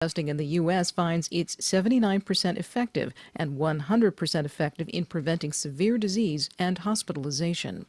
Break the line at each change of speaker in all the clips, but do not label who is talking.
Testing in the U.S. finds it's 79% effective and 100% effective in preventing severe disease and hospitalization.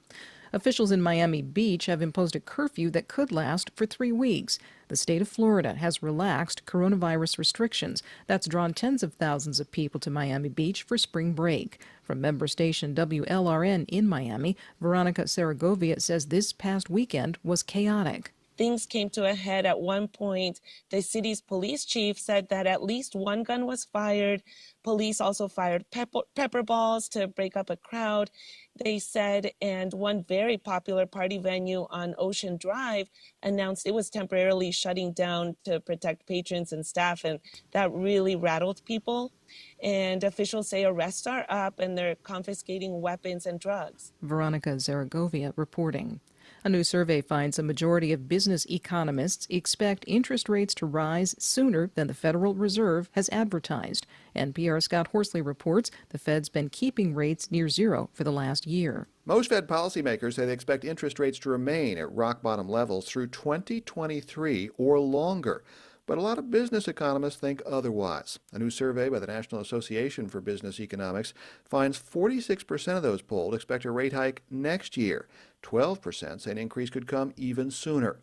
Officials in Miami Beach have imposed a curfew that could last for 3 weeks. The state of Florida has relaxed coronavirus restrictions. That's drawn tens of thousands of people to Miami Beach for spring break. From member station WLRN in Miami, Veronica Saragovia says this past weekend was chaotic.
Things came to a head at one point. The city's police chief said that at least one gun was fired. Police also fired pepper balls to break up a crowd, they said, and one very popular party venue on Ocean Drive announced it was temporarily shutting down to protect patrons and staff, and that really rattled people. And officials say arrests are up and they're confiscating weapons and drugs.
Veronica Zaragovia reporting. A new survey finds a majority of business economists expect interest rates to rise sooner than the Federal Reserve has advertised. NPR's Scott Horsley reports the Fed's been keeping rates near zero for the last year.
Most Fed policymakers say they expect interest rates to remain at rock-bottom levels through 2023 or longer. But a lot of business economists think otherwise. A new survey by the National Association for Business Economics finds 46% of those polled expect a rate hike next year. 12% say an increase could come even sooner.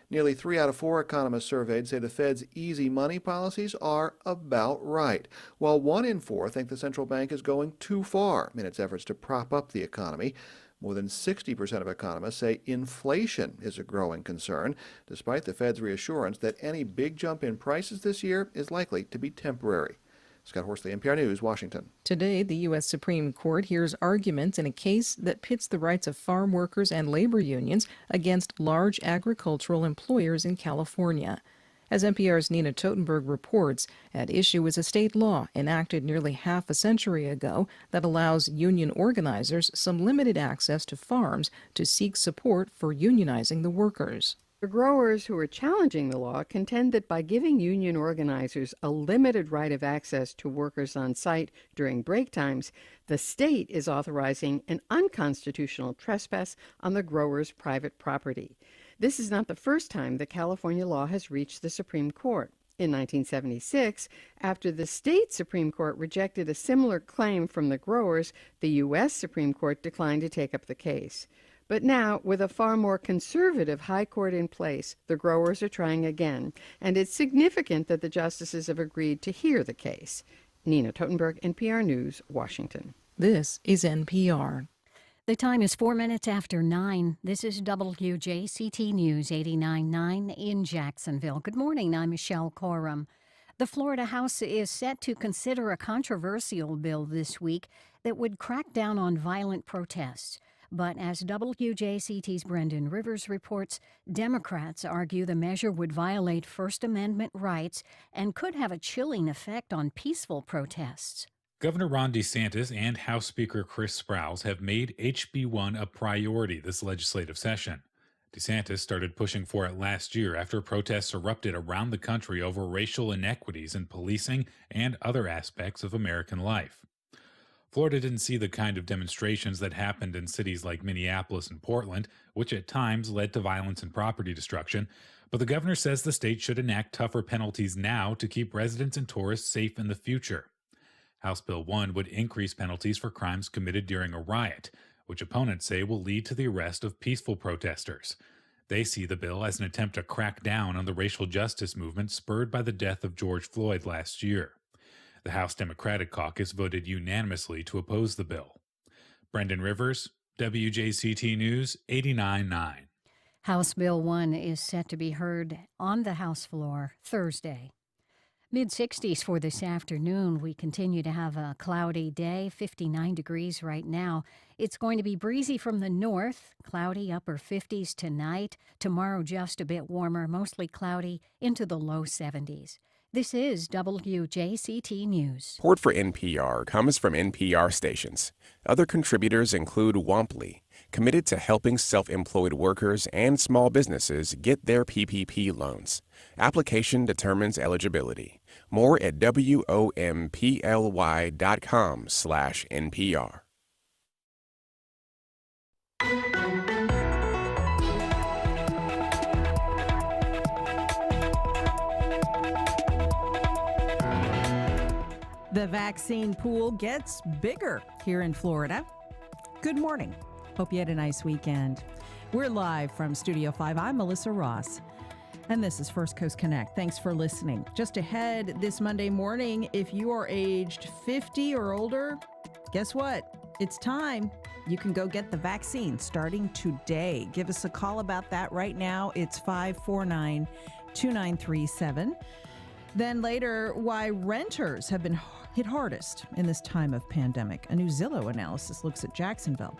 Nearly 3 out of 4 economists surveyed say the Fed's easy money policies are about right, while 1 in 4 think the central bank is going too far in its efforts to prop up the economy. More than 60% of economists say inflation is a growing concern, despite the Fed's reassurance that any big jump in prices this year is likely to be temporary. Scott Horsley, NPR News, Washington.
Today, the U.S. Supreme Court hears arguments in a case that pits the rights of farm workers and labor unions against large agricultural employers in California. As NPR's Nina Totenberg reports, at issue is a state law enacted nearly half a century ago that allows union organizers some limited access to farms to seek support for unionizing the workers.
The growers who are challenging the law contend that by giving union organizers a limited right of access to workers on site during break times, the state is authorizing an unconstitutional trespass on the growers' private property. This is not the first time the California law has reached the Supreme Court. In 1976, after the state Supreme Court rejected a similar claim from the growers, the U.S. Supreme Court declined to take up the case. But now, with a far more conservative high court in place, the growers are trying again, and it's significant that the justices have agreed to hear the case. Nina Totenberg, NPR News, Washington.
This is NPR.
The time is 4 minutes after 9. This is WJCT News 89.9 in Jacksonville. Good morning, I'm Michelle Coram. The Florida House is set to consider a controversial bill this week that would crack down on violent protests. But as WJCT's Brendan Rivers reports, Democrats argue the measure would violate First Amendment rights and could have a chilling effect on peaceful protests.
Governor Ron DeSantis and House Speaker Chris Sprowls have made HB1 a priority this legislative session. DeSantis started pushing for it last year after protests erupted around the country over racial inequities in policing and other aspects of American life. Florida didn't see the kind of demonstrations that happened in cities like Minneapolis and Portland, which at times led to violence and property destruction, but the governor says the state should enact tougher penalties now to keep residents and tourists safe in the future. House Bill 1 would increase penalties for crimes committed during a riot, which opponents say will lead to the arrest of peaceful protesters. They see the bill as an attempt to crack down on the racial justice movement spurred by the death of George Floyd last year. The House Democratic Caucus voted unanimously to oppose the bill. Brendan Rivers, WJCT News 89.9.
House Bill 1 is set to be heard on the House floor Thursday. Mid-60s for this afternoon. We continue to have a cloudy day, 59 degrees right now. It's going to be breezy from the north, cloudy upper 50s tonight. Tomorrow just a bit warmer, mostly cloudy into the low 70s. This is WJCT News.
Support for NPR comes from NPR stations. Other contributors include Womply, committed to helping self-employed workers and small businesses get their PPP loans. Application determines eligibility. More at womply.com/NPR.
The vaccine pool gets bigger here in Florida. Good morning. Hope you had a nice weekend. We're live from Studio 5. I'm Melissa Ross, and this is First Coast Connect. Thanks for listening. Just ahead this Monday morning, if you are aged 50 or older, guess what? It's time. You can go get the vaccine starting today. Give us a call about that right now. It's 549-2937. Then later, why renters have been hit hardest in this time of pandemic. A new Zillow analysis looks at Jacksonville.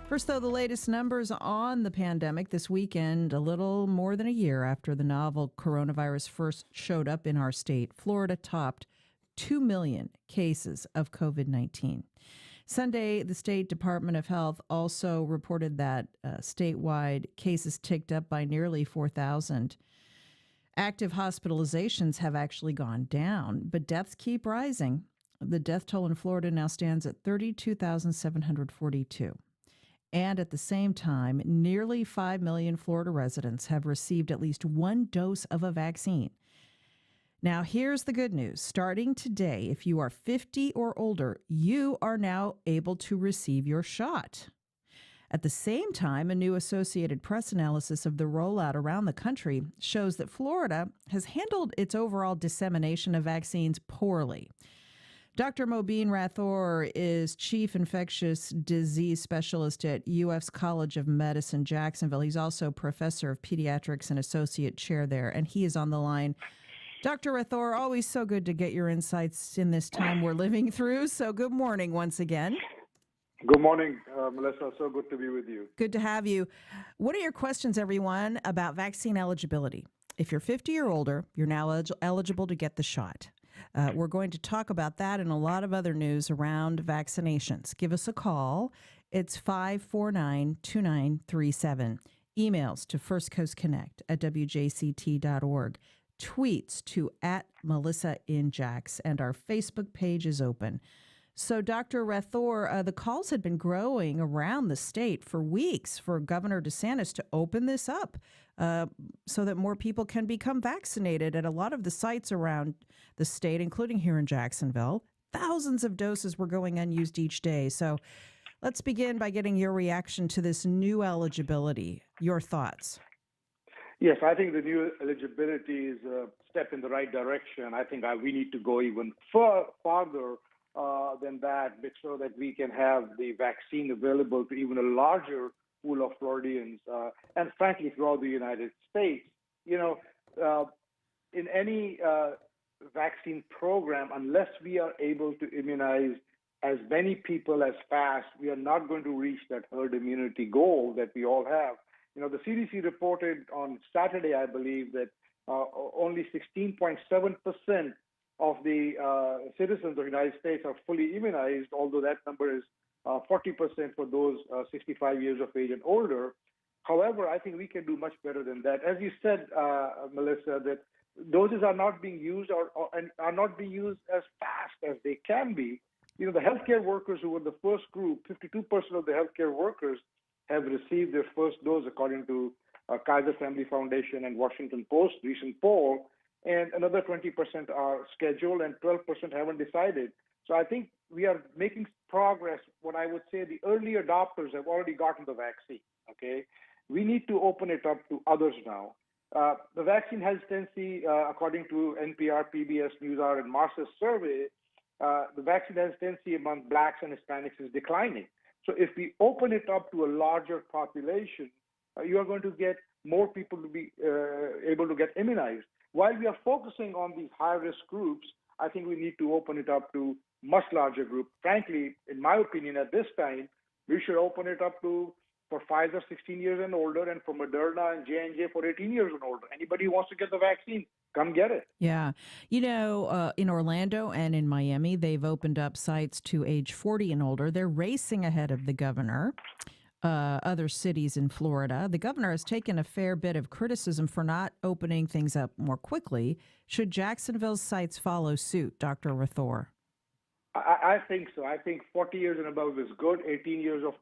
First, though, the latest numbers on the pandemic this weekend, a little more than a year after the novel coronavirus first showed up in our state, Florida topped 2 million cases of COVID-19. Sunday, the State Department of Health also reported that statewide cases ticked up by nearly 4,000. Active hospitalizations have actually gone down, but deaths keep rising. The death toll in Florida now stands at 32,742. And at the same time, nearly 5 million Florida residents have received at least one dose of a vaccine. Now, here's the good news. Starting today, if you are 50 or older, you are now able to receive your shot. At the same time, a new Associated Press analysis of the rollout around the country shows that Florida has handled its overall dissemination of vaccines poorly. Dr. Mobeen Rathore is Chief Infectious Disease Specialist at UF's College of Medicine, Jacksonville. He's also Professor of Pediatrics and Associate Chair there, and he is on the line. Dr. Rathore, always so good to get your insights in this time we're living through. So good morning once again.
Good morning, Melissa. So good to be with you.
Good to have you. What are your questions, everyone, about vaccine eligibility? If you're 50 or older, you're now eligible to get the shot. We're going to talk about that and a lot of other news around vaccinations. Give us a call. It's 549-2937. Emails to firstcoastconnect@wjct.org. Tweets to @MelissaInJax. And our Facebook page is open. So, Dr. Rathore, the calls had been growing around the state for weeks for Governor DeSantis to open this up so that more people can become vaccinated at a lot of the sites around the state, including here in Jacksonville. Thousands of doses were going unused each day. So let's begin by getting your reaction to this new eligibility. Your thoughts?
Yes, I think the new eligibility is a step in the right direction. I think we need to go even farther than that, so that we can have the vaccine available to even a larger pool of Floridians, and frankly, throughout the United States. In any vaccine program, unless we are able to immunize as many people as fast, we are not going to reach that herd immunity goal that we all have. The CDC reported on Saturday, I believe, that only 16.7% of the citizens of the United States are fully immunized, although that number is 40% for those 65 years of age and older. However, I think we can do much better than that. As you said, Melissa, that doses are not being used or are not being used as fast as they can be. The healthcare workers who were the first group, 52% of the healthcare workers have received their first dose, according to Kaiser Family Foundation and Washington Post recent poll. And another 20% are scheduled and 12% haven't decided. So I think we are making progress. What I would say, the early adopters have already gotten the vaccine, okay? We need to open it up to others now. The vaccine hesitancy, according to NPR, PBS NewsHour, and Marcis survey, the vaccine hesitancy among Blacks and Hispanics is declining. So if we open it up to a larger population, you are going to get more people to be able to get immunized. While we are focusing on these high-risk groups, I think we need to open it up to much larger group. Frankly, in my opinion, at this time, we should open it up for Pfizer 16 years and older, and for Moderna and J&J for 18 years and older. Anybody who wants to get the vaccine, come get it.
Yeah. In Orlando and in Miami, they've opened up sites to age 40 and older. They're racing ahead of the governor. Other cities in Florida. The governor has taken a fair bit of criticism for not opening things up more quickly. Should Jacksonville's sites follow suit, Dr. Rathore?
I think so. I think 40 years and above is good. 18 years or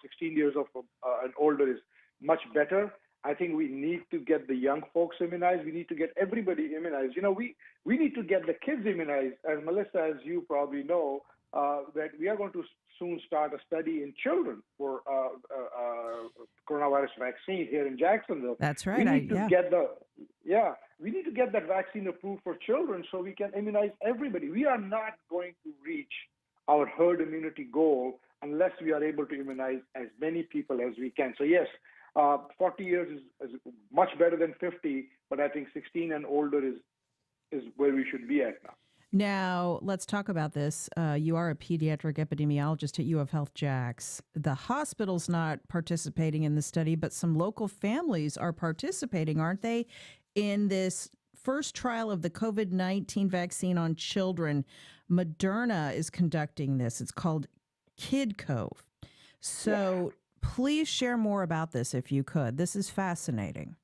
16 years of and older is much better. I think we need to get the young folks immunized. We need to get everybody immunized. We need to get the kids immunized. As Melissa, as you probably know, that we are going to soon start a study in children for coronavirus vaccine here in Jacksonville.
That's right.
We need to we need to get that vaccine approved for children so we can immunize everybody. We are not going to reach our herd immunity goal unless we are able to immunize as many people as we can. So yes, 40 years is much better than 50, but I think 16 and older is where we should be at now.
Now, let's talk about this. You are a pediatric epidemiologist at U of Health Jax. The hospital's not participating in the study, but some local families are participating, aren't they, in this first trial of the COVID-19 vaccine on children? Moderna is conducting this. It's called KidCove. So please share more about this if you could. This is fascinating.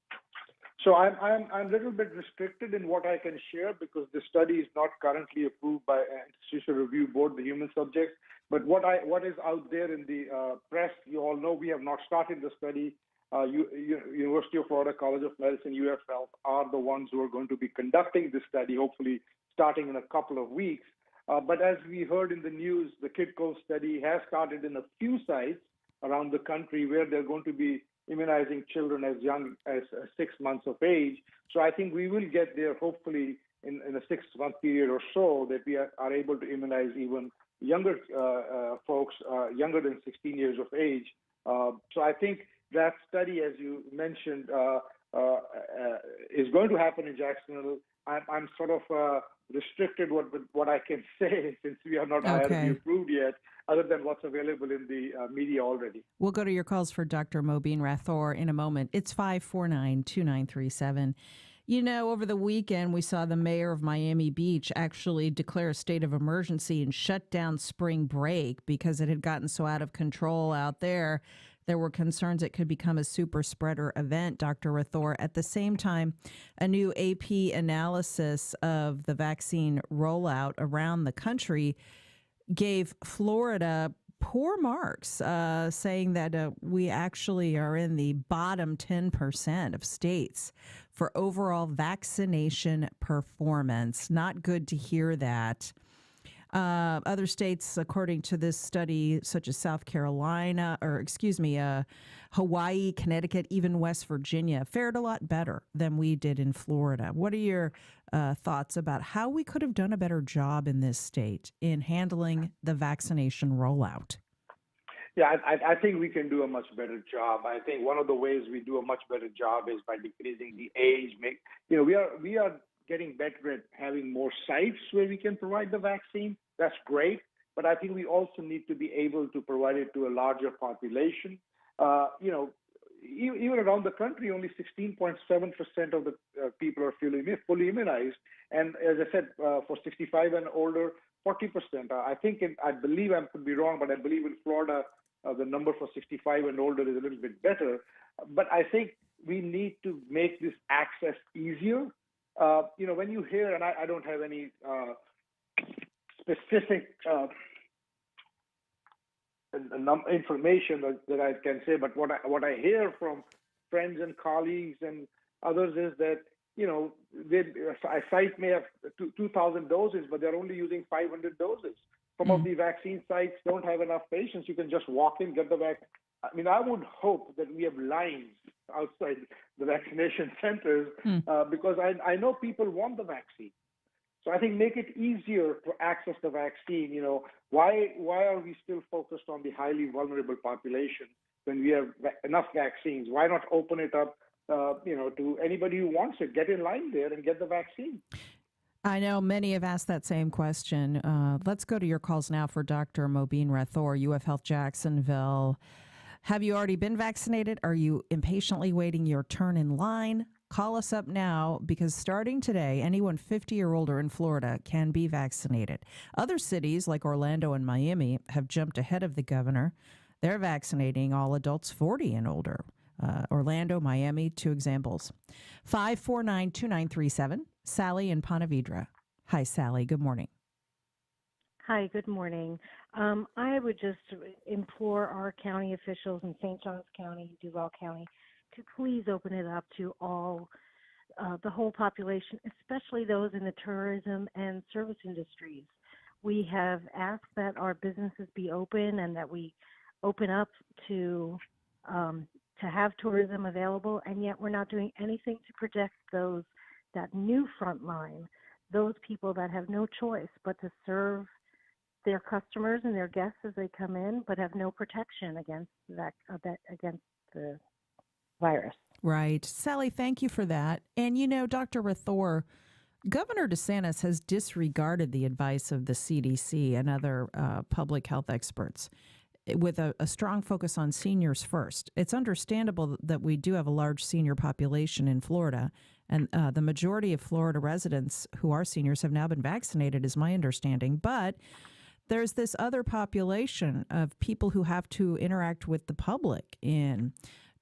So I'm a little bit restricted in what I can share because the study is not currently approved by Institutional Review Board, the human subjects. But what is out there in the press, you all know we have not started the study. University of Florida College of Medicine, UF Health, are the ones who are going to be conducting this study, hopefully starting in a couple of weeks. But as we heard in the news, the KidCove study has started in a few sites around the country where they're going to be immunizing children as young as 6 months of age. So I think we will get there hopefully in a 6-month period or so that we are able to immunize even younger folks, younger than 16 years of age. So I think that study, as you mentioned, is going to happen in Jacksonville. I'm sort of restricted what I can say since we are not IRB approved yet, other than what's available in the media already.
We'll go to your calls for Dr. Mobeen Rathore in a moment. It's 549-2937. You know, over the weekend, we saw the mayor of Miami Beach actually declare a state of emergency and shut down spring break because it had gotten so out of control out there. There were concerns it could become a super spreader event, Dr. Rathore. At the same time, a new AP analysis of the vaccine rollout around the country gave Florida poor marks, saying that we actually are in the bottom 10% of states for overall vaccination performance. Not good to hear that. Other states, according to this study, such as South Carolina, Hawaii, Connecticut, even West Virginia, fared a lot better than we did in Florida. What are your thoughts about how we could have done a better job in this state in handling the vaccination rollout?
Yeah, I think we can do a much better job. I think one of the ways we do a much better job is by decreasing the age. We are getting better at having more sites where we can provide the vaccine. That's great, but I think we also need to be able to provide it to a larger population. Even around the country, only 16.7% of the people are fully immunized. And as I said, for 65 and older, 40%. I believe I could be wrong, but I believe in Florida, the number for 65 and older is a little bit better. But I think we need to make this access easier. When you hear, and I don't have any specific information that I can say, but what I hear from friends and colleagues and others is that a site may have 2,000 doses, but they're only using 500 doses. Some of the vaccine sites don't have enough patients. You can just walk in, get the vaccine. I mean, I would hope that we have lines outside the vaccination centers because I know people want the vaccine. So I think make it easier to access the vaccine. Why are we still focused on the highly vulnerable population when we have enough vaccines? Why not open it up, to anybody who wants it? Get in line there and get the vaccine.
I know many have asked that same question. Let's go to your calls now for Dr. Mobeen Rathore, UF Health Jacksonville. Have you already been vaccinated? Are you impatiently waiting your turn in line? Call us up now because starting today, anyone 50 or older in Florida can be vaccinated. Other cities like Orlando and Miami have jumped ahead of the governor. They're vaccinating all adults 40 and older. Orlando, Miami, 2 examples. 549-2937, Sally in Ponte Vedra. Hi, Sally. Good morning.
Hi, good morning. I would just implore our county officials in St. Johns County, Duval County, to please open it up to all, the whole population, especially those in the tourism and service industries. We have asked that our businesses be open and that we open up to have tourism available, and yet we're not doing anything to protect that new front line, those people that have no choice but to serve their customers and their guests as they come in, but have no protection against against the virus.
Right. Sally, thank you for that. And Dr. Rathore, Governor DeSantis has disregarded the advice of the CDC and other public health experts with a strong focus on seniors first. It's understandable that we do have a large senior population in Florida, and the majority of Florida residents who are seniors have now been vaccinated, is my understanding. But there's this other population of people who have to interact with the public in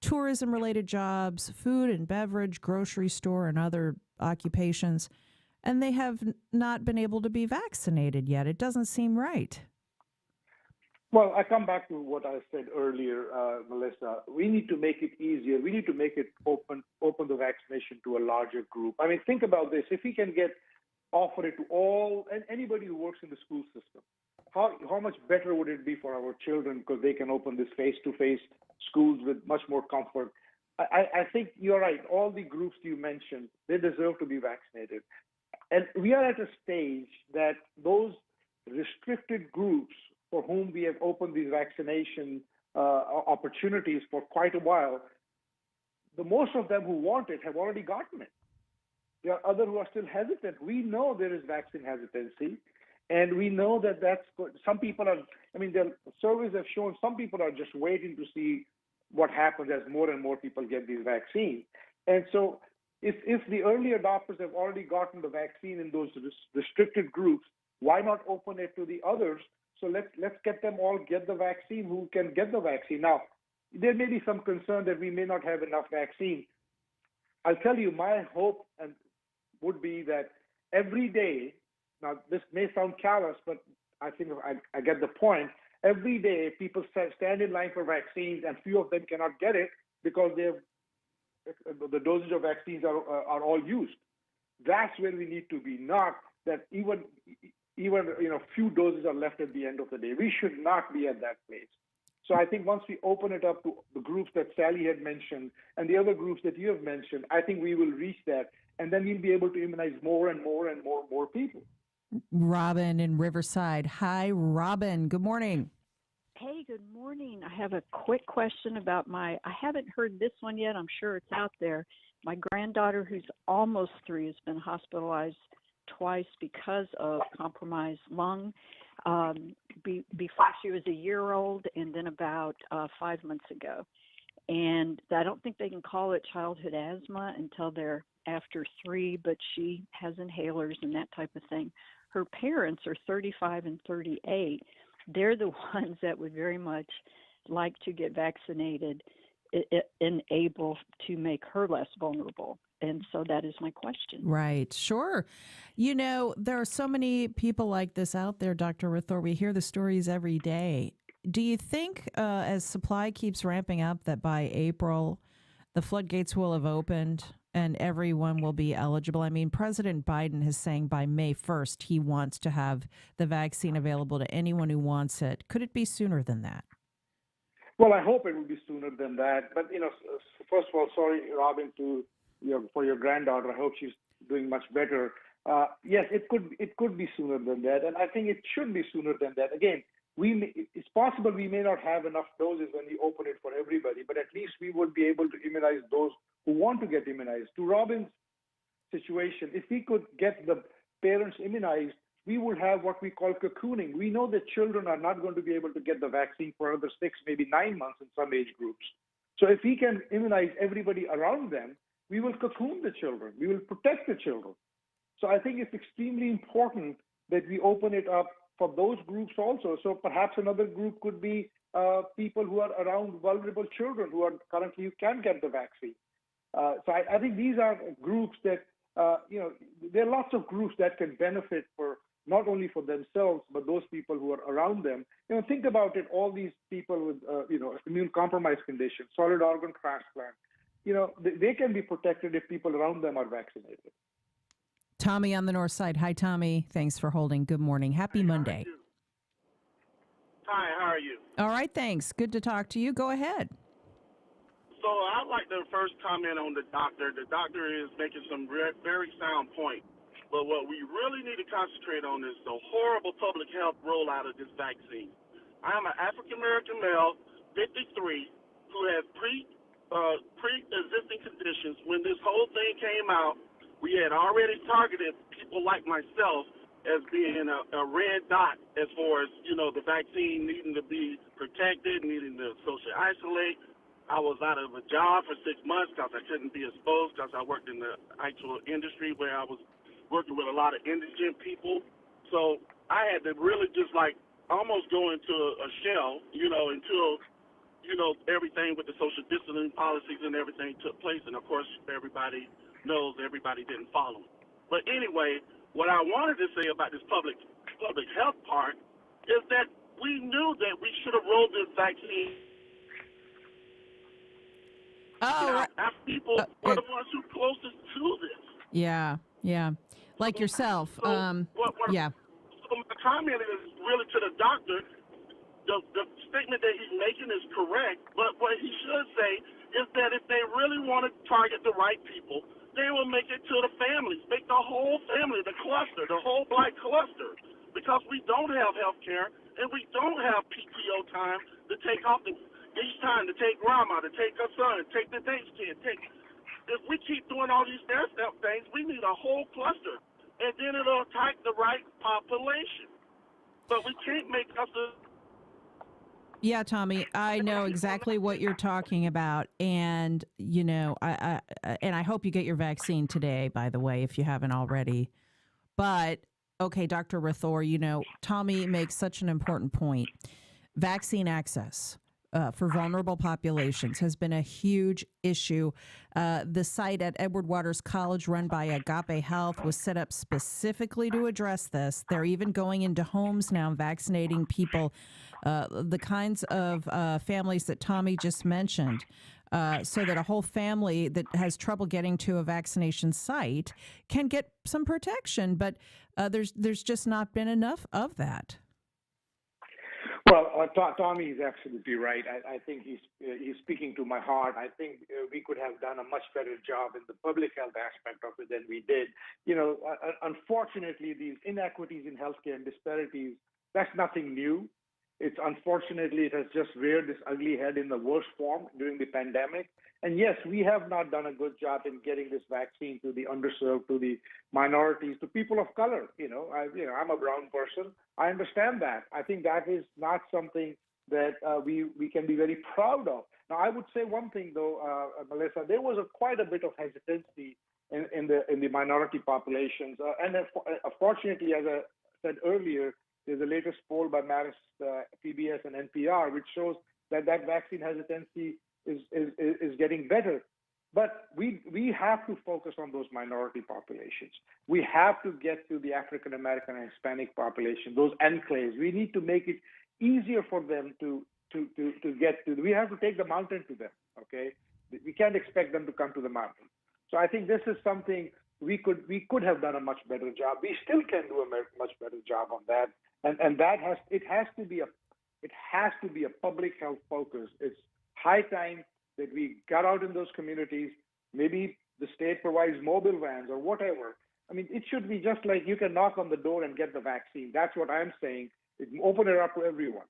tourism-related jobs, food and beverage, grocery store, and other occupations, and they have not been able to be vaccinated yet. It doesn't seem right.
Well, I come back to what I said earlier, Melissa. We need to make it easier. We need to make it open the vaccination to a larger group. I mean, think about this. If we can offer it to all and anybody who works in the school system, how much better would it be for our children, because they can open this face-to-face schools with much more comfort. I think you're right. All the groups you mentioned, they deserve to be vaccinated. And we are at a stage that those restricted groups for whom we have opened these vaccination opportunities for quite a while, the most of them who want it have already gotten it. There are others who are still hesitant. We know there is vaccine hesitancy, and we know that some people are, the surveys have shown some people are just waiting to see what happens as more and more people get these vaccines. And so if the early adopters have already gotten the vaccine in those restricted groups, why not open it to the others? So let's get them all get the vaccine who can get the vaccine. Now, there may be some concern that we may not have enough vaccine. I'll tell you, my hope would be that every day, now this may sound callous, but I think I get the point. Every day, people stand in line for vaccines, and few of them cannot get it because the dosage of vaccines are all used. That's where we need to be, not that even few doses are left at the end of the day. We should not be at that place. So I think once we open it up to the groups that Sally had mentioned and the other groups that you have mentioned, I think we will reach that, and then we'll be able to immunize more and more people.
Robin in Riverside. Hi, Robin. Good morning.
Hey, good morning. I have a quick question about I haven't heard this one yet. I'm sure it's out there. My granddaughter, who's almost 3, has been hospitalized twice because of compromised lung before she was a year old, and then about 5 months ago. And I don't think they can call it childhood asthma until they're after 3, but she has inhalers and that type of thing. Her parents are 35 and 38. They're the ones that would very much like to get vaccinated and able to make her less vulnerable. And so that is my question.
Right. Sure. There are so many people like this out there, Dr. Rathore. We hear the stories every day. Do you think as supply keeps ramping up that by April, the floodgates will have opened and everyone will be eligible? I mean, President Biden is saying by May 1st, he wants to have the vaccine available to anyone who wants it. Could it be sooner than that?
Well, I hope it will be sooner than that. But, first of all, sorry, Robin, for your granddaughter. I hope she's doing much better. Yes, it could be sooner than that. And I think it should be sooner than that. Again, it's possible we may not have enough doses when we open it for everybody, but at least we would be able to immunize those who want to get immunized. To Robin's situation, if we could get the parents immunized, we would have what we call cocooning. We know that children are not going to be able to get the vaccine for another 6, maybe 9 months in some age groups. So if we can immunize everybody around them, we will cocoon the children. We will protect the children. So I think it's extremely important that we open it up for those groups also. So perhaps another group could be people who are around vulnerable children who can get the vaccine. So I think these are groups that, there are lots of groups that can benefit for not only for themselves, but those people who are around them. Think about it, all these people with, immune compromised conditions, solid organ transplant, they can be protected if people around them are vaccinated.
Tommy on the north side. Hi, Tommy. Thanks for holding. Good morning. Happy Monday.
Hi, how are you?
All right, thanks. Good to talk to you. Go ahead.
So I'd like to first comment on the doctor. The doctor is making some very sound point. But what we really need to concentrate on is the horrible public health rollout of this vaccine. I am an African-American male, 53, who has pre-existing conditions. When this whole thing came out, we had already targeted people like myself as being a red dot as far as, the vaccine needing to be protected, needing to social isolate. I was out of a job for 6 months because I couldn't be exposed because I worked in the actual industry where I was working with a lot of indigent people. So I had to really just almost go into a shell, until, everything with the social distancing policies and everything took place. And of course, everybody knows everybody didn't follow it. But anyway, what I wanted to say about this public health part is that we knew that we should have rolled this vaccine. Our people were the ones who closest to this.
Yeah. Like yourself.
So
yeah.
So my comment is really to the doctor. The statement that he's making is correct, but what he should say is that if they really want to target the right people, they will make it to the families, make the whole family, the cluster, the whole black cluster, because we don't have health care and we don't have PTO time to take off each time to take grandma, to take her son, take the next kid, if we keep doing all these stair-step things, we need a whole cluster, and then it'll attack the right population. But we can't make us
Yeah, Tommy, I know exactly what you're talking about, and I hope you get your vaccine today, by the way, if you haven't already. But okay, Dr. Rathore, Tommy makes such an important point. Vaccine access for vulnerable populations has been a huge issue. The site at Edward Waters College, run by Agape Health, was set up specifically to address this. They're even going into homes now, vaccinating people, the kinds of families that Tommy just mentioned, so that a whole family that has trouble getting to a vaccination site can get some protection. But there's just not been enough of that.
Well, Tommy is absolutely right. I think he's speaking to my heart. I think we could have done a much better job in the public health aspect of it than we did. Unfortunately, these inequities in healthcare and disparities, that's nothing new. Unfortunately, it has just reared this ugly head in the worst form during the pandemic. And yes, we have not done a good job in getting this vaccine to the underserved, to the minorities, to people of color. I'm a brown person. I understand that. I think that is not something that we can be very proud of. Now, I would say one thing though, Melissa, there was quite a bit of hesitancy in the minority populations, and unfortunately, as I said earlier, there's a latest poll by Marist, PBS, and NPR, which shows that vaccine hesitancy is getting better. But we have to focus on those minority populations. We have to get to the African American and Hispanic population, those enclaves. We need to make it easier for them to get to. We have to take the mountain to them. Okay, we can't expect them to come to the mountain. So I think this is something we could have done a much better job. We still can do a much better job on that. And that has to be a public health focus. It's high time that we got out in those communities. Maybe the state provides mobile vans or whatever. I mean, it should be just like you can knock on the door and get the vaccine. That's what I'm saying. Open it up to everyone.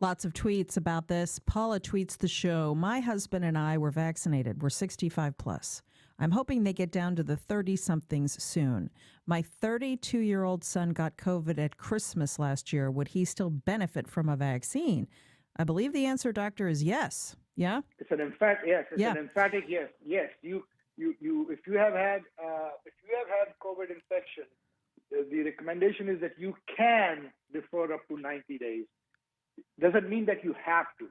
Lots of tweets about this. Paula tweets the show. My husband and I were vaccinated. We're 65 plus. I'm hoping they get down to the 30-somethings soon. My 32-year-old son got COVID at Christmas last year. Would he still benefit from a vaccine? I believe the answer, doctor, is yes. Yeah?
It's an emphatic yes. An emphatic yes. Yes. You if you have had COVID infection, the recommendation is that you can defer up to 90 days. Doesn't mean that you have to.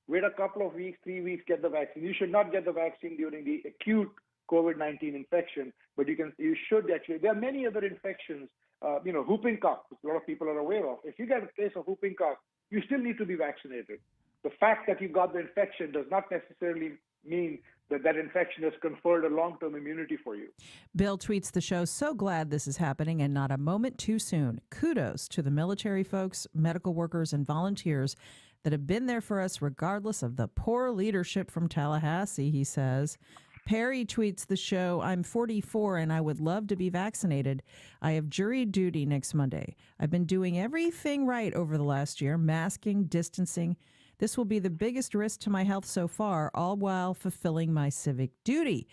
Wait a couple of weeks, 3 weeks, get the vaccine. You should not get the vaccine during the acute COVID-19 infection, but you should actually. There are many other infections, whooping cough, which a lot of people are aware of. If you get a case of whooping cough, you still need to be vaccinated. The fact that you got the infection does not necessarily mean that that infection has conferred a long-term immunity for you.
Bill tweets the show, so glad this is happening and not a moment too soon. Kudos to the military folks, medical workers, and volunteers that have been there for us regardless of the poor leadership from Tallahassee, he says. Perry tweets the show, I'm 44 and I would love to be vaccinated. I have jury duty next Monday. I've been doing everything right over the last year, masking, distancing. This will be the biggest risk to my health so far, all while fulfilling my civic duty.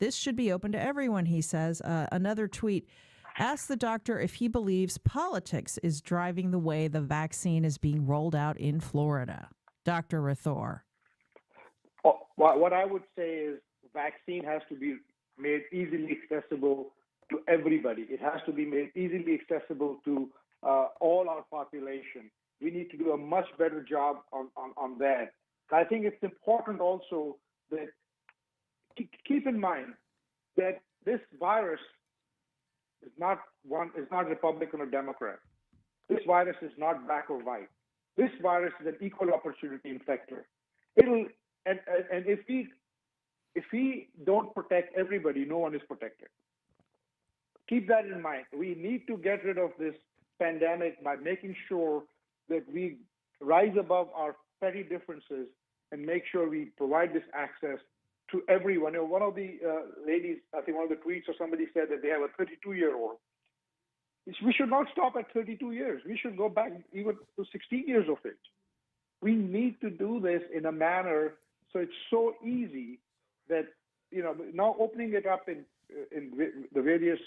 This should be open to everyone, he says. Another tweet, ask the doctor if he believes politics is driving the way the vaccine is being rolled out in Florida. Dr. Rathore.
What I would say is vaccine has to be made easily accessible to everybody. It has to be made easily accessible to all our population. We need to do a much better job on that. I think it's important also that keep in mind that this virus is not Republican or Democrat. This virus is not black or white. This virus is an equal opportunity infector. And if we don't protect everybody, no one is protected. Keep that in mind. We need to get rid of this pandemic by making sure that we rise above our petty differences and make sure we provide this access to everyone. You know, one of the ladies, I think one of the tweets or somebody said that they have a 32-year-old. We should not stop at 32 years. We should go back even to 16 years of age. We need to do this in a manner so it's so easy that, you know, now opening it up in the various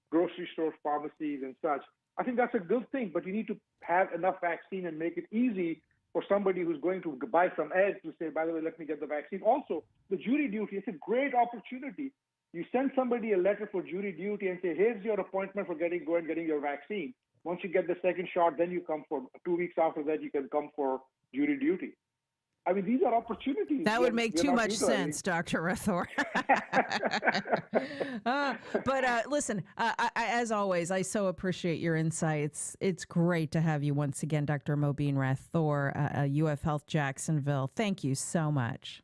grocery stores, pharmacies, and such, I think that's a good thing, but you need to have enough vaccine and make it easy for somebody who's going to buy some eggs to say, by the way, let me get the vaccine. Also, the jury duty is a great opportunity. You send somebody a letter for jury duty and say, here's your appointment for getting your vaccine. Once you get the second shot, then you come for 2 weeks after that, you can come for jury duty. I mean, these are opportunities.
That would make too much sense, Dr. Rathore. But listen, as always, I so appreciate your insights. It's great to have you once again, Dr. Mobeen Rathore, UF Health Jacksonville. Thank you so much.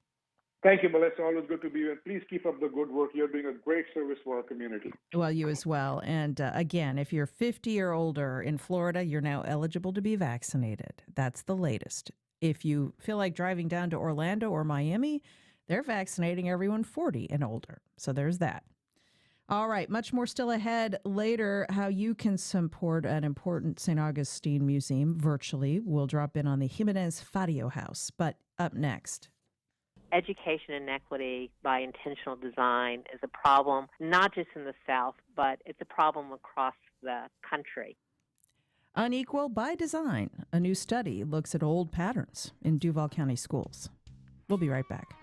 Thank you, Melissa. Always good to be here. Please keep up the good work. You're doing a great service for our community.
Well, you as well. And again, if you're 50 or older in Florida, you're now eligible to be vaccinated. That's the latest. If you feel like driving down to Orlando or Miami, they're vaccinating everyone 40 and older. So there's that. All right, much more still ahead. Later, how you can support an important St. Augustine museum virtually. We'll drop in on the Jimenez Fadio House. But up next.
Education inequity by intentional design is a problem, not just in the South, but it's a problem across the country.
Unequal by Design. A new study looks at old patterns in Duval County schools. We'll be right back.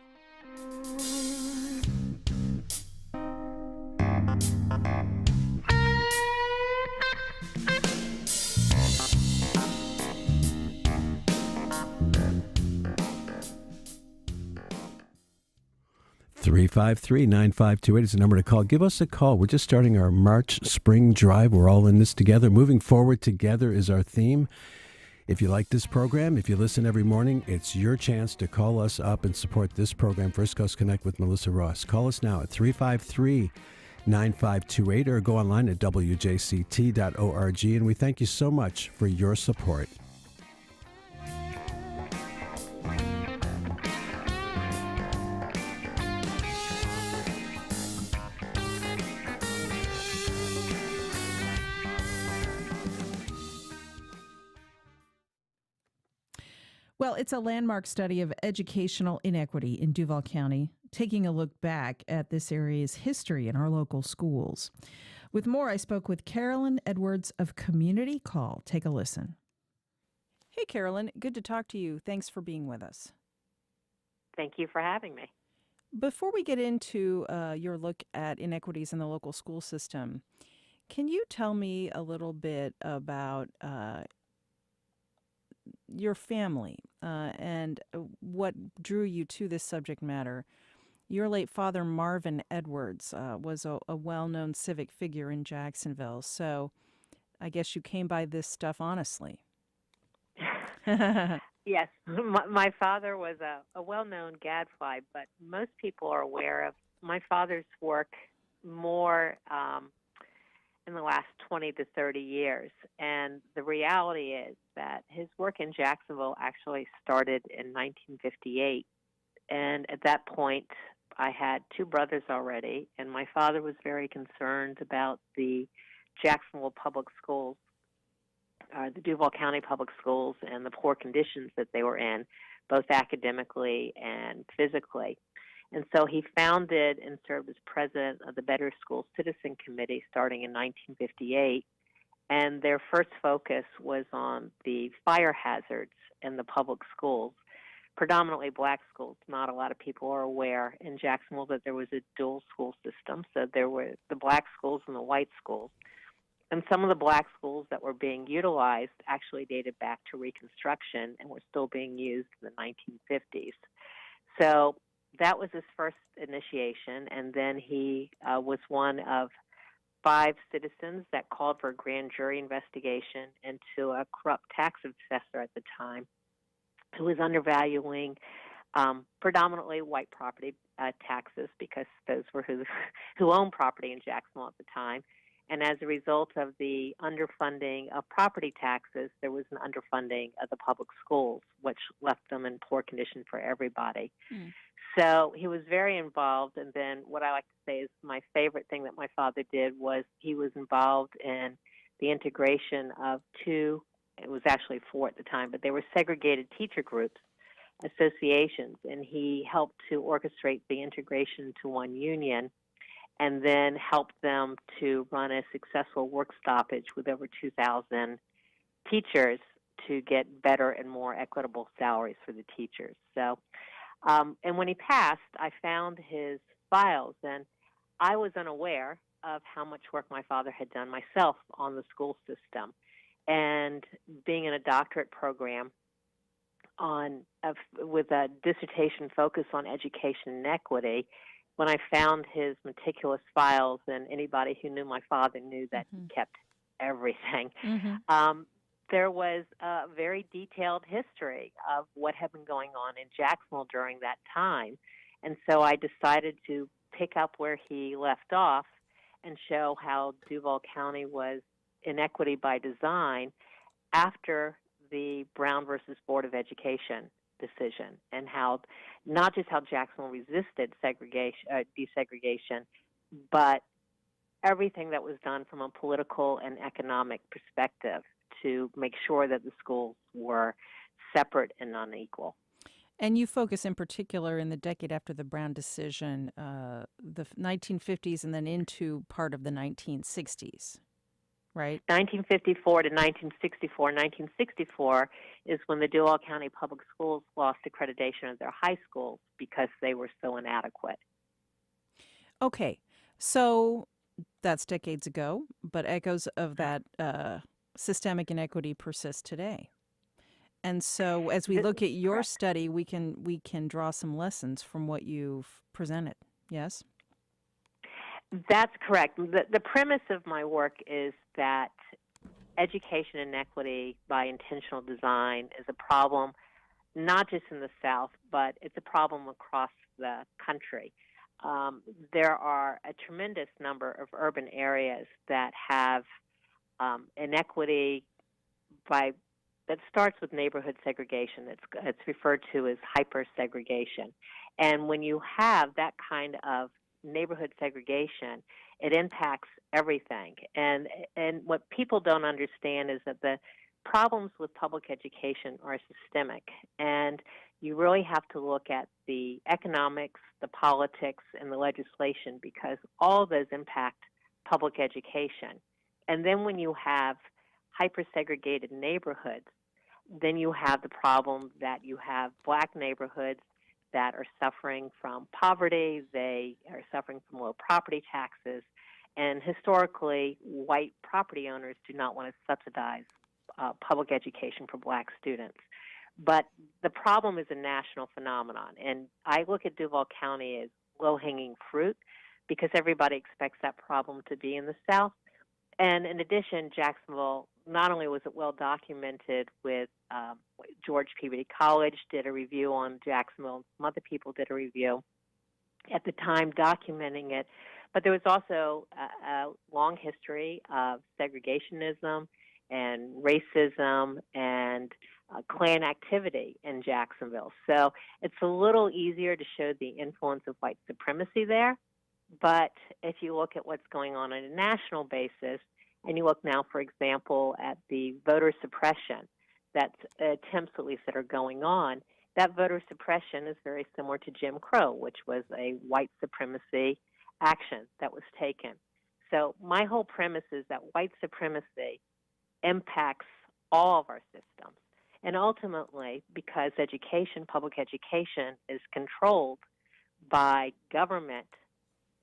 Three 353-9528 is the number to call. Give us a call. We're just starting our March Spring Drive. We're all in this together. Moving forward together is our theme. If you like this program, if you listen every morning, it's your chance to call us up and support this program, First Coast Connect with Melissa Ross. Call us now at 353-9528 or go online at wjct.org. And we thank you so much for your support.
Well, it's a landmark study of educational inequity in Duval County, taking a look back at this area's history in our local schools. With more, I spoke with Carolyn Edwards of Community Call. Take a listen. Hey, Carolyn, good to talk to you. Thanks for being with us.
Thank you for having me.
Before we get into your look at inequities in the local school system, can you tell me a little bit about your family and what drew you to this subject matter? Your late father, Marvin Edwards, was a well-known civic figure in Jacksonville, so I guess you came by this stuff honestly.
Yes, my father was a well-known gadfly, but most people are aware of my father's work more in the last 20 to 30 years. And the reality is that his work in Jacksonville actually started in 1958. And at that point, I had two brothers already, and my father was very concerned about the Jacksonville public schools, the Duval County public schools, and the poor conditions that they were in, both academically and physically. And so he founded and served as president of the Better Schools Citizen Committee starting in 1958. And their first focus was on the fire hazards in the public schools, predominantly black schools. Not a lot of people are aware in Jacksonville that there was a dual school system. So there were the black schools and the white schools. And some of the black schools that were being utilized actually dated back to Reconstruction and were still being used in the 1950s. So that was his first initiation, and then he was one of 5 citizens that called for a grand jury investigation into a corrupt tax assessor at the time who was undervaluing predominantly white property taxes, because those were who owned property in Jacksonville at the time. And as a result of the underfunding of property taxes, there was an underfunding of the public schools, which left them in poor condition for everybody. Mm. So he was very involved. And then what I like to say is my favorite thing that my father did was he was involved in the integration of 2, it was actually 4 at the time, but they were segregated teacher groups, associations, and he helped to orchestrate the integration to one union, and then helped them to run a successful work stoppage with over 2,000 teachers to get better and more equitable salaries for the teachers. So, and when he passed, I found his files, and I was unaware of how much work my father had done myself on the school system. And being in a doctorate program with a dissertation focus on education and equity, when I found his meticulous files, and anybody who knew my father knew that he kept everything, there was a very detailed history of what had been going on in Jacksonville during that time. And so I decided to pick up where he left off and show how Duval County was inequity by design after the Brown versus Board of Education decision, and how not just how Jacksonville resisted desegregation, but everything that was done from a political and economic perspective to make sure that the schools were separate and unequal.
And you focus in particular in the decade after the Brown decision, the 1950s and then into part of the 1960s. Right.
1954 to 1964. 1964 is when the Duval County Public Schools lost accreditation of their high schools because they were so inadequate.
Okay, so that's decades ago, but echoes of that systemic inequity persist today. And so, as we look at your study, we can draw some lessons from what you've presented. Yes.
That's correct. The premise of my work is that education inequity by intentional design is a problem not just in the South, but it's a problem across the country. There are a tremendous number of urban areas that have inequity that starts with neighborhood segregation. It's referred to as hyper-segregation. And when you have that kind of neighborhood segregation, it impacts everything. And what people don't understand is that the problems with public education are systemic, and you really have to look at the economics, the politics, and the legislation, because all of those impact public education. And then when you have hyper-segregated neighborhoods, then you have the problem that you have black neighborhoods that are suffering from poverty, they are suffering from low property taxes, and historically, white property owners do not want to subsidize public education for black students. But the problem is a national phenomenon, and I look at Duval County as low-hanging fruit because everybody expects that problem to be in the South, And in addition, Jacksonville, not only was it well documented with George Peabody College did a review on Jacksonville, and some other people did a review at the time documenting it, but there was also a long history of segregationism and racism and Klan activity in Jacksonville. So it's a little easier to show the influence of white supremacy there. But if you look at what's going on a national basis, and you look now, for example, at the voter suppression attempts at least that are going on, that voter suppression is very similar to Jim Crow, which was a white supremacy action that was taken. So my whole premise is that white supremacy impacts all of our systems. And ultimately, because education, public education, is controlled by government,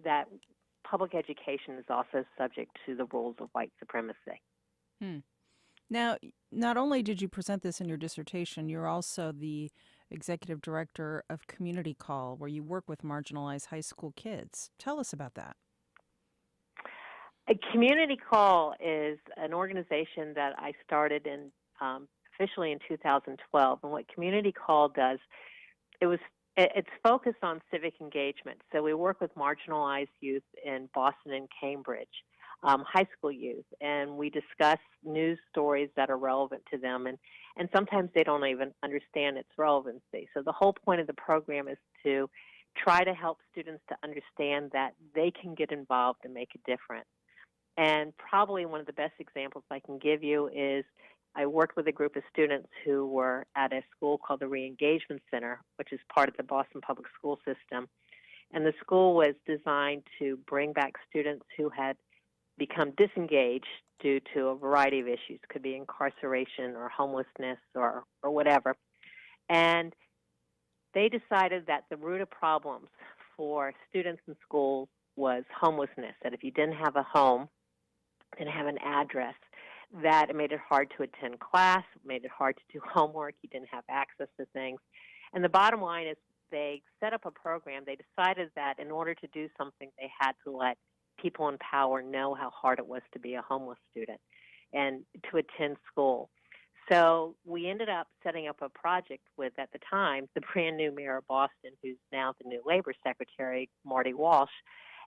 that public education is also subject to the rules of white supremacy.
Now, not only did you present this in your dissertation, you're also the executive director of Community Call, where you work with marginalized high school kids. Tell us about that.
A Community Call is an organization that I started in officially in 2012. And what Community Call does, it's focused on civic engagement. So we work with marginalized youth in Boston and Cambridge, high school youth, and we discuss news stories that are relevant to them. And sometimes they don't even understand its relevancy. So the whole point of the program is to try to help students to understand that they can get involved and make a difference. And probably one of the best examples I can give you is I worked with a group of students who were at a school called the Re-Engagement Center, which is part of the Boston Public School System. And the school was designed to bring back students who had become disengaged due to a variety of issues. It could be incarceration or homelessness or whatever. And they decided that the root of problems for students in schools was homelessness, that if you didn't have a home, didn't have an address, that it made it hard to attend class, made it hard to do homework, you didn't have access to things. And the bottom line is they set up a program. They decided that in order to do something, they had to let people in power know how hard it was to be a homeless student and to attend school. So we ended up setting up a project with, at the time, the brand new mayor of Boston, who's now the new labor secretary, Marty Walsh.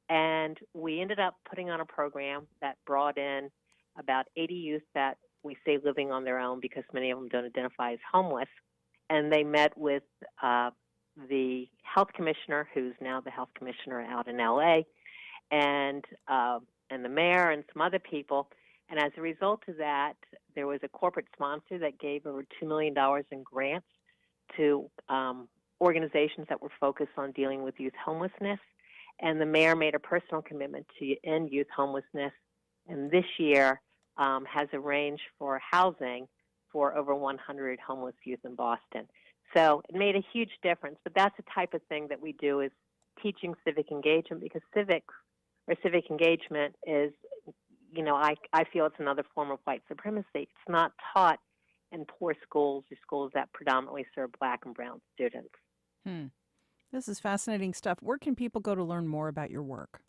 And we ended up putting on a program that brought in about 80 youth that we say living on their own because many of them don't identify as homeless. And they met with the health commissioner, who's now the health commissioner out in L.A., and the mayor and some other people. And as a result of that, there was a corporate sponsor that gave over $2 million in grants to organizations that were focused on dealing with youth homelessness. And the mayor made a personal commitment to end youth homelessness, and this year has arranged for housing for over 100 homeless youth in Boston. So it made a huge difference, but that's the type of thing that we do, is teaching civic engagement, because civic engagement is, I feel it's another form of white supremacy. It's not taught in poor schools or schools that predominantly serve black and brown students.
This is fascinating stuff. Where can people go to learn more about your work?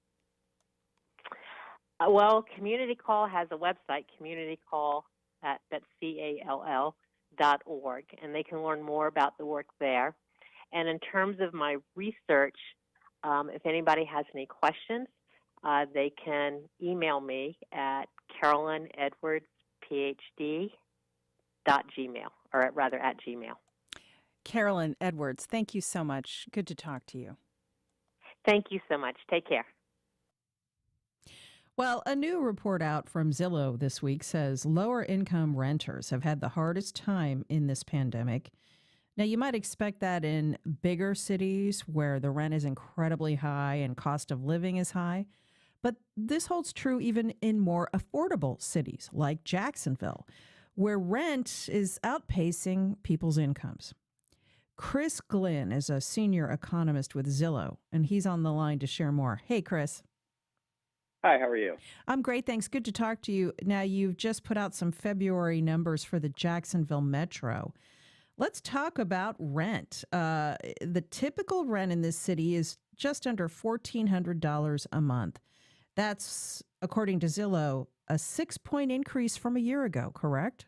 Well, Community Call has a website, communitycall, that's CALL.org, and they can learn more about the work there. And in terms of my research, if anybody has any questions, they can email me at CarolynEdwardsPhD.gmail, or rather at Gmail.
Carolyn Edwards, thank you so much. Good to talk to you.
Thank you so much. Take care.
Well, a new report out from Zillow this week says lower income renters have had the hardest time in this pandemic. Now, you might expect that in bigger cities where the rent is incredibly high and cost of living is high. But this holds true even in more affordable cities like Jacksonville, where rent is outpacing people's incomes. Chris Glynn is a senior economist with Zillow, and he's on the line to share more. Hey, Chris.
Hi, how are you?
I'm great, thanks. Good to talk to you. Now, you've just put out some February numbers for the Jacksonville Metro. Let's talk about rent. The typical rent in this city is just under $1,400 a month. That's, according to Zillow, a 6-point increase from a year ago, correct?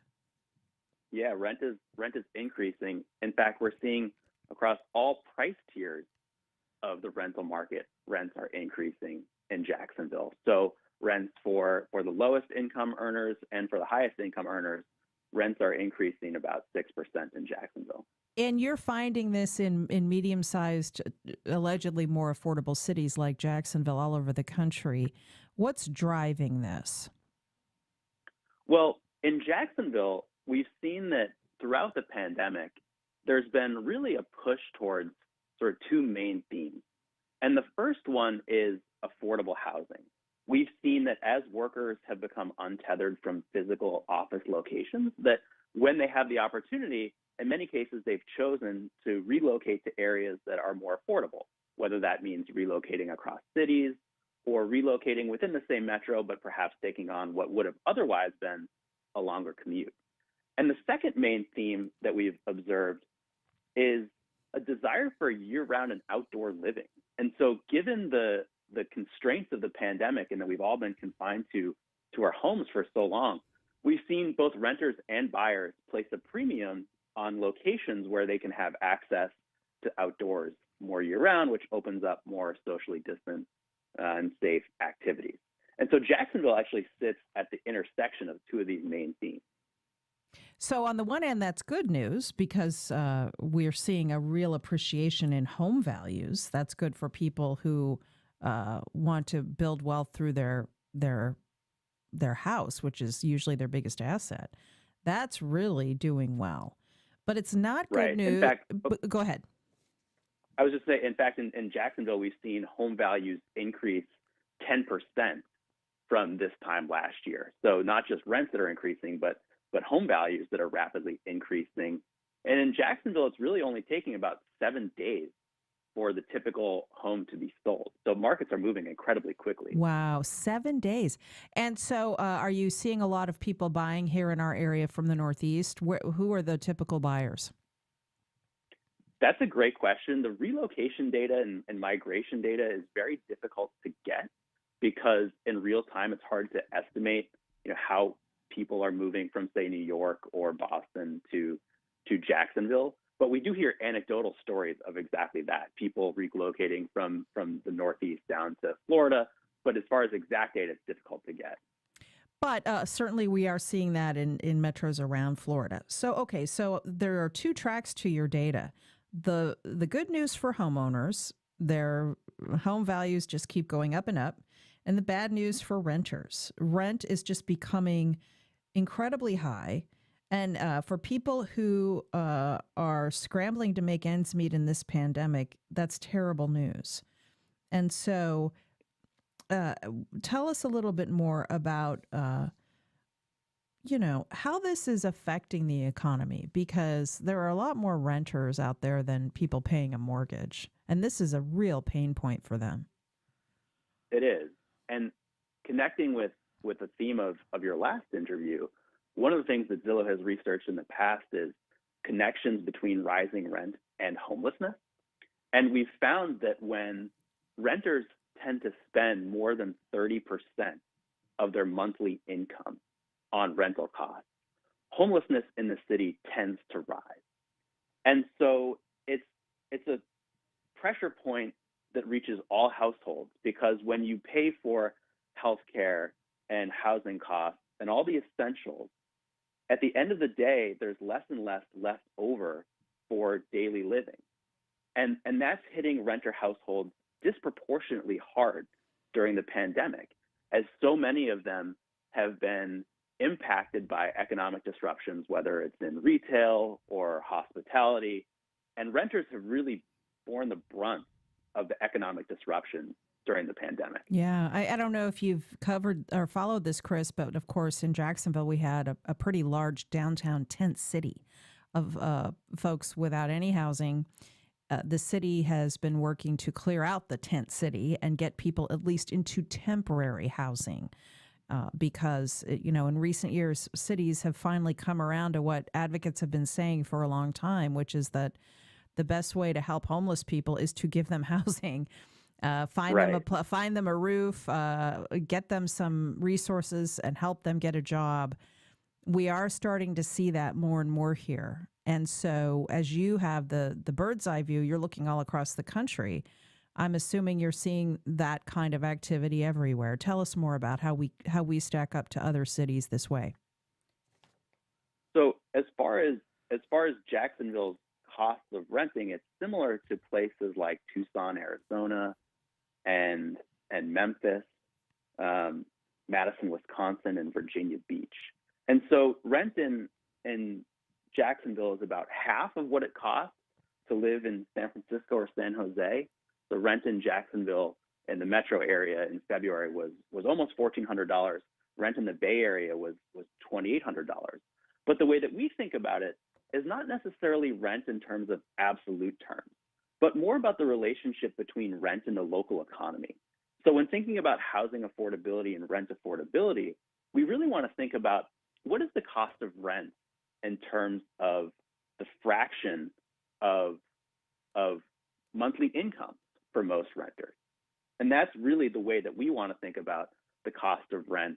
Yeah, rent is increasing. In fact, we're seeing across all price tiers of the rental market, rents are increasing in Jacksonville. So rents for the lowest income earners and for the highest income earners, rents are increasing about 6% in Jacksonville.
And you're finding this in medium-sized, allegedly more affordable cities like Jacksonville all over the country. What's driving this?
Well, in Jacksonville, we've seen that throughout the pandemic, there's been really a push towards sort of two main themes. And the first one is affordable housing. We've seen that as workers have become untethered from physical office locations, that when they have the opportunity, in many cases, they've chosen to relocate to areas that are more affordable, whether that means relocating across cities or relocating within the same metro, but perhaps taking on what would have otherwise been a longer commute. And the second main theme that we've observed is a desire for year-round and outdoor living. And so given the constraints of the pandemic and that we've all been confined to our homes for so long, we've seen both renters and buyers place a premium on locations where they can have access to outdoors more year-round, which opens up more socially distant and safe activities. And so Jacksonville actually sits at the intersection of two of these main themes.
So on the one hand, that's good news because we're seeing a real appreciation in home values. That's good for people who want to build wealth through their house, which is usually their biggest asset. That's really doing well. But it's not good news.
In fact,
go ahead.
I was just saying, in fact, in Jacksonville, we've seen home values increase 10% from this time last year. So not just rents that are increasing, but home values that are rapidly increasing. And in Jacksonville, it's really only taking about 7 days for the typical home to be sold. So markets are moving incredibly quickly.
Wow, 7 days. And so are you seeing a lot of people buying here in our area from the Northeast? Who are the typical buyers?
That's a great question. The relocation data and migration data is very difficult to get because in real time, it's hard to estimate, how people are moving from, say, New York or Boston to Jacksonville. But we do hear anecdotal stories of exactly that, people relocating from the Northeast down to Florida. But as far as exact data, it's difficult to get.
But certainly we are seeing that in metros around Florida. So there are two tracks to your data. The good news for homeowners, their home values just keep going up and up. And the bad news for renters, rent is just becoming incredibly high. And for people who are scrambling to make ends meet in this pandemic, that's terrible news. And so tell us a little bit more about, how this is affecting the economy, because there are a lot more renters out there than people paying a mortgage. And this is a real pain point for them.
It is. And connecting with the theme of your last interview, one of the things that Zillow has researched in the past is connections between rising rent and homelessness. And we've found that when renters tend to spend more than 30% of their monthly income on rental costs, homelessness in the city tends to rise. And so it's a pressure point that reaches all households, because when you pay for healthcare and housing costs and all the essentials, at the end of the day, there's less and less left over for daily living. And that's hitting renter households disproportionately hard during the pandemic, as so many of them have been impacted by economic disruptions, whether it's in retail or hospitality. And renters have really borne the brunt of the economic disruption during the pandemic.
Yeah, I don't know if you've covered or followed this, Chris, but of course in Jacksonville we had a pretty large downtown tent city of folks without any housing. The city has been working to clear out the tent city and get people at least into temporary housing because, in recent years, cities have finally come around to what advocates have been saying for a long time, which is that the best way to help homeless people is to give them housing. Find them a roof, get them some resources, and help them get a job. We are starting to see that more and more here. And so, as you have the bird's eye view, you're looking all across the country. I'm assuming you're seeing that kind of activity everywhere. Tell us more about how we stack up to other cities this way.
So as far as Jacksonville's cost of renting, it's similar to places like Tucson, Arizona, and Memphis, Madison, Wisconsin, and Virginia Beach. And so rent in Jacksonville is about half of what it costs to live in San Francisco or San Jose. The rent in Jacksonville in the metro area in February was almost $1,400. Rent in the Bay Area was $2,800. But the way that we think about it is not necessarily rent in terms of absolute terms, but more about the relationship between rent and the local economy. So when thinking about housing affordability and rent affordability, we really want to think about what is the cost of rent in terms of the fraction of monthly income for most renters. And that's really the way that we want to think about the cost of rent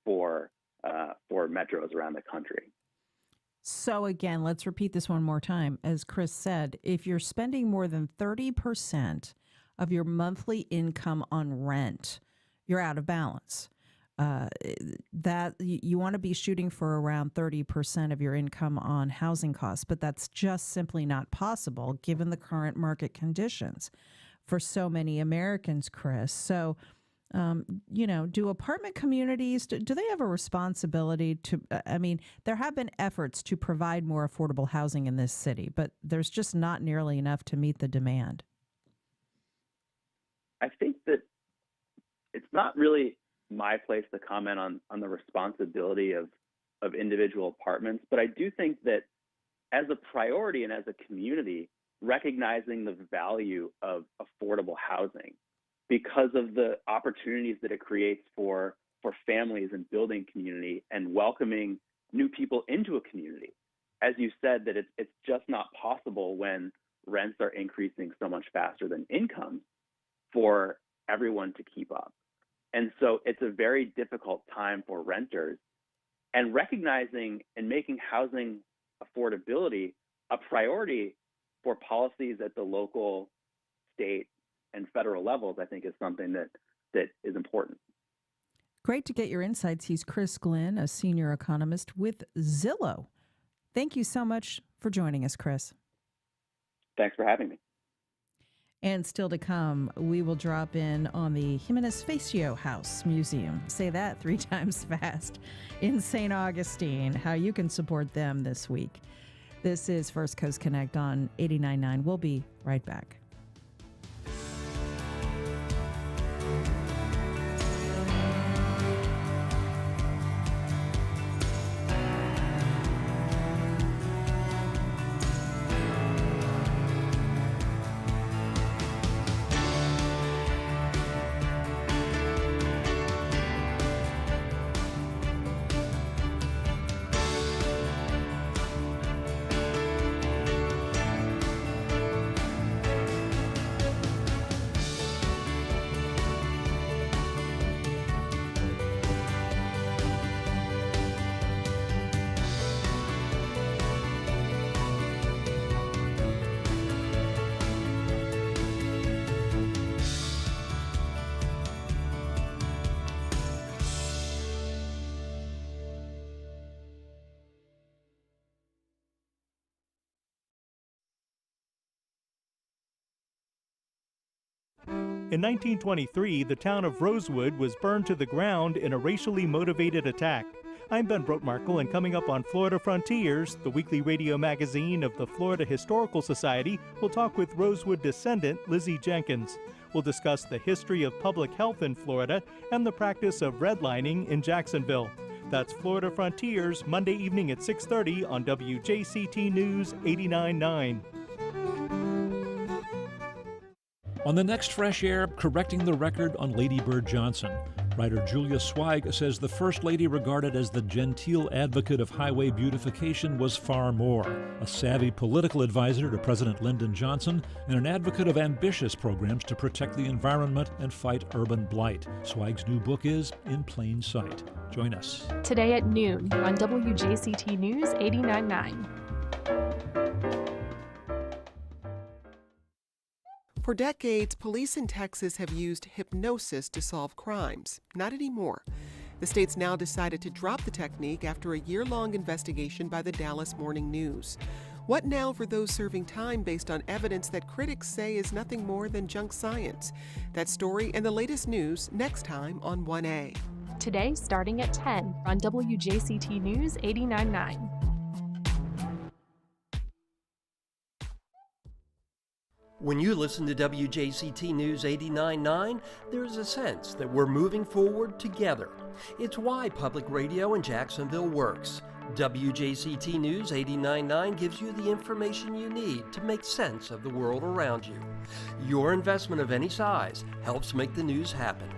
for metros around the country.
So again, let's repeat this one more time. As Chris said, if you're spending more than 30% of your monthly income on rent, you're out of balance. That you want to be shooting for around 30% of your income on housing costs, but that's just simply not possible given the current market conditions for so many Americans, Chris. So, do apartment communities, do they have a responsibility to, there have been efforts to provide more affordable housing in this city, but there's just not nearly enough to meet the demand.
I think that it's not really my place to comment on the responsibility of individual apartments, but I do think that as a priority and as a community, recognizing the value of affordable housing because of the opportunities that it creates for families and building community and welcoming new people into a community. As you said, that it's just not possible when rents are increasing so much faster than income for everyone to keep up. And so it's a very difficult time for renters, and recognizing and making housing affordability a priority for policies at the local, state, and federal levels, I think is something that is important.
Great to get your insights. He's Chris Glynn, a senior economist with Zillow. Thank you so much for joining us, Chris.
Thanks for having me.
And still to come, we will drop in on the Jimenez Facio House Museum. Say that 3 times fast. In St. Augustine, how you can support them this week. This is First Coast Connect on 89.9. We'll be right back.
In 1923, the town of Rosewood was burned to the ground in a racially motivated attack. I'm Ben Brotmarkle, and coming up on Florida Frontiers, the weekly radio magazine of the Florida Historical Society, we'll talk with Rosewood descendant Lizzie Jenkins. We'll discuss the history of public health in Florida and the practice of redlining in Jacksonville. That's Florida Frontiers, Monday evening at 6:30 on WJCT News 89.9.
On the next Fresh Air, correcting the record on Lady Bird Johnson. Writer Julia Zweig says the First Lady, regarded as the genteel advocate of highway beautification, was far more. A savvy political advisor to President Lyndon Johnson and an advocate of ambitious programs to protect the environment and fight urban blight. Zweig's new book is In Plain Sight. Join us
today at noon on WJCT News 89.9.
For decades, police in Texas have used hypnosis to solve crimes. Not anymore. The state's now decided to drop the technique after a year-long investigation by the Dallas Morning News. What now for those serving time based on evidence that critics say is nothing more than junk science? That story and the latest news next time on 1A.
Today, starting at 10 on WJCT News 89.9.
When you listen to WJCT News 89.9, there's a sense that we're moving forward together. It's why public radio in Jacksonville works. WJCT News 89.9 gives you the information you need to make sense of the world around you. Your investment of any size helps make the news happen.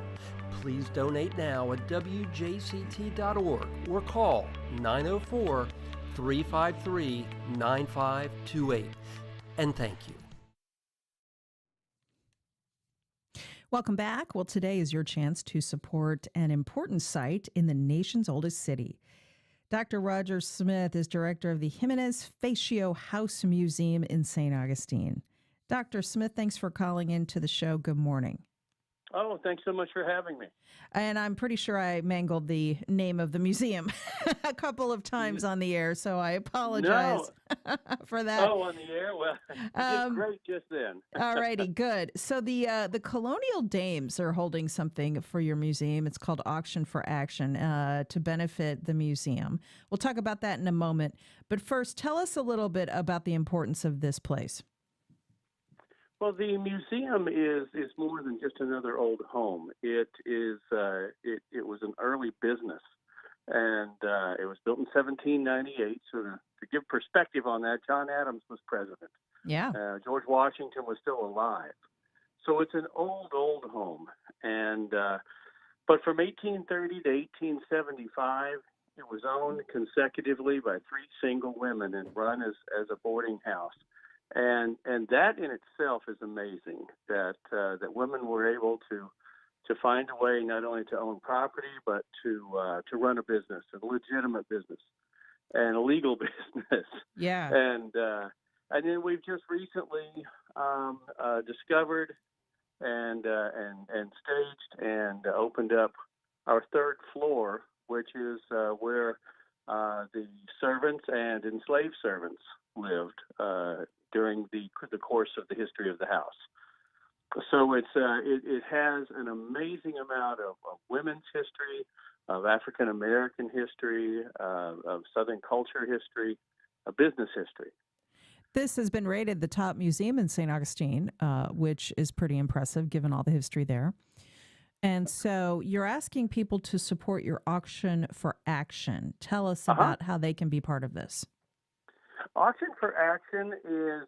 Please donate now at WJCT.org or call 904-353-9528. And thank you.
Welcome back. Well, today is your chance to support an important site in the nation's oldest city. Dr. Roger Smith is director of the Jimenez Facio House Museum in St. Augustine. Dr. Smith, thanks for calling into the show. Good morning.
Oh, thanks so much for having me.
And I'm pretty sure I mangled the name of the museum a couple of times on the air, so I apologize for that.
Oh, on the air? Well, you did great just then.
All righty, good. So the Colonial Dames are holding something for your museum. It's called Auction for Action to benefit the museum. We'll talk about that in a moment. But first, tell us a little bit about the importance of this place.
Well, the museum is more than just another old home. It is it was an early business, and it was built in 1798. So to give perspective on that, John Adams was president.
Yeah.
George Washington was still alive. So it's an old home, and but from 1830 to 1875, it was owned consecutively by three single women and run as a boarding house. And that in itself is amazing, that women were able to find a way not only to own property but to run a business, a legitimate business, and a legal business.
Yeah.
And then we've just recently discovered and staged and opened up our third floor, which is where the servants and enslaved servants lived during the course of the history of the house. So it has an amazing amount of women's history, of African American history, of Southern culture history, of business history.
This has been rated the top museum in St. Augustine, which is pretty impressive given all the history there. And so you're asking people to support your Auction for Action. Tell us about how they can be part of this.
Auction for Action is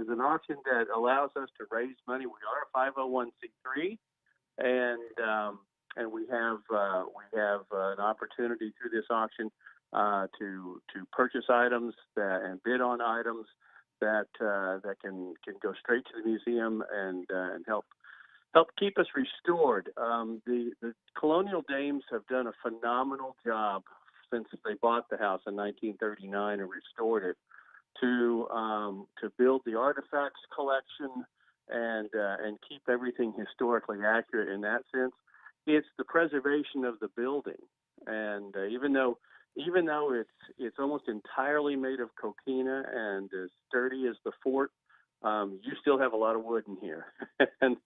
an auction that allows us to raise money. We are a 501c3, and we have an opportunity through this auction to purchase items and bid on items that can go straight to the museum and help keep us restored. The Colonial Dames have done a phenomenal job since they bought the house in 1939 and restored it to build the artifacts collection and keep everything historically accurate in that sense. It's the preservation of the building, and even though it's almost entirely made of coquina and as sturdy as the fort, you still have a lot of wood in here, and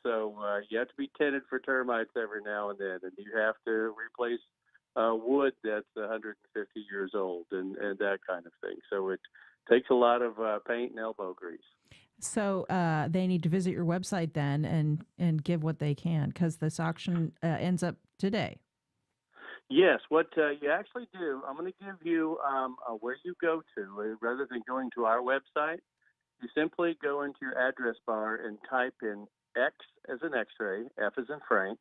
so you have to be tended for termites every now and then, and you have to replace wood that's 150 years old and that kind of thing. So it takes a lot of paint and elbow grease.
So they need to visit your website then and give what they can, because this auction ends up today.
Yes, what you actually do, I'm going to give you where you go to. Rather than going to our website, you simply go into your address bar and type in X as in X-ray, F as in Frank,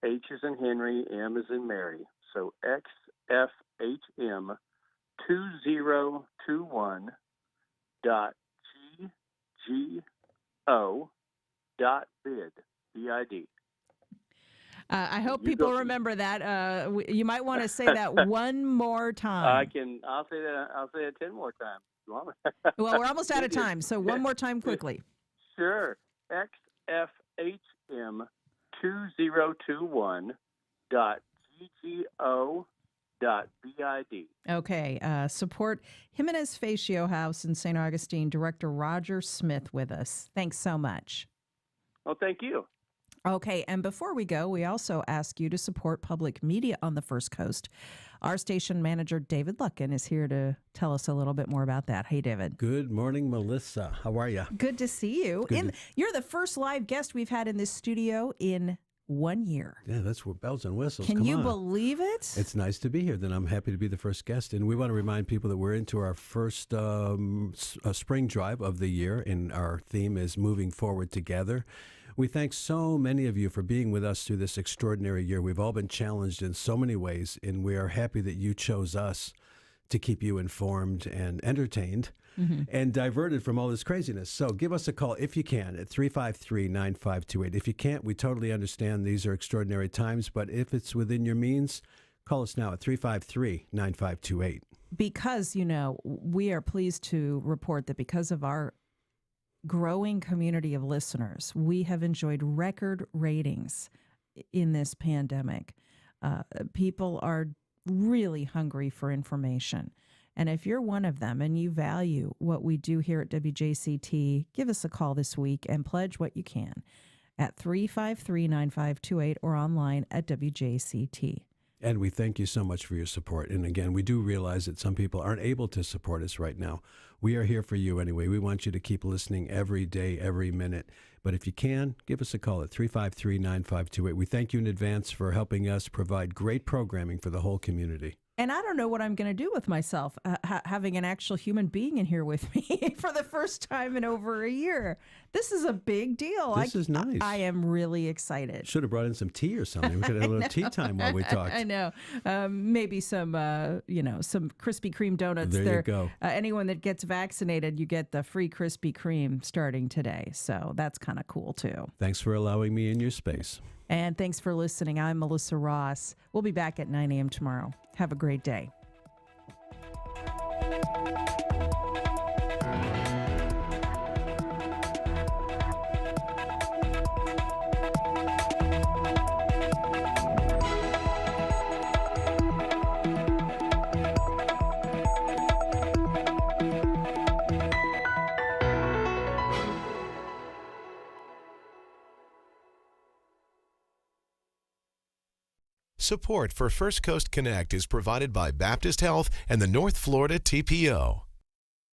H is in Henry, M is in Mary. So XFHM2021.GGO.bid, BID.
I hope
You
people
go-
remember that. You might want to say that one more time.
I'll say that. I'll say it 10 more times. You want me?
Well, we're almost out of time, so one more time quickly.
Sure. XFHM2021.GGO.bid.
Okay. Support Jimenez Facio House in St. Augustine. Director Roger Smith with us. Thanks so much.
Well, thank you.
Okay, and before we go, we also ask you to support public media on the First Coast. Our station manager, David Luckin, is here to tell us a little bit more about that. Hey, David.
Good morning, Melissa. How are you?
Good to see you. You're the first live guest we've had in this studio in 1 year.
Yeah, that's where bells and whistles.
Can
Come
you
on.
believe it?
It's nice to be here. Then I'm happy to be the first guest. And we want to remind people that we're into our first spring drive of the year, and our theme is Moving Forward Together. We thank so many of you for being with us through this extraordinary year. We've all been challenged in so many ways, and we are happy that you chose us to keep you informed and entertained and diverted from all this craziness. So give us a call if you can at 353-9528. If you can't, we totally understand these are extraordinary times, but if it's within your means, call us now at 353-9528.
Because, we are pleased to report that because of our growing community of listeners, we have enjoyed record ratings in this pandemic. People are really hungry for information. And if you're one of them and you value what we do here at WJCT, give us a call this week and pledge what you can at 353-9528 or online at WJCT.
And we thank you so much for your support. And again, we do realize that some people aren't able to support us right now. We are here for you anyway. We want you to keep listening every day, every minute. But if you can, give us a call at 353-9528. We thank you in advance for helping us provide great programming for the whole community.
And I don't know what I'm going to do with myself, having an actual human being in here with me for the first time in over a year. This is a big deal.
This is nice.
I am really excited.
Should have brought in some tea or something. We could have a little tea time while we talked.
I know. Maybe some, some Krispy Kreme donuts.
There you go.
Anyone that gets vaccinated, you get the free Krispy Kreme starting today. So that's kind of cool, too.
Thanks for allowing me in your space.
And thanks for listening. I'm Melissa Ross. We'll be back at 9 a.m. tomorrow. Have a great day.
Support for First Coast Connect is provided by Baptist Health and the North Florida TPO.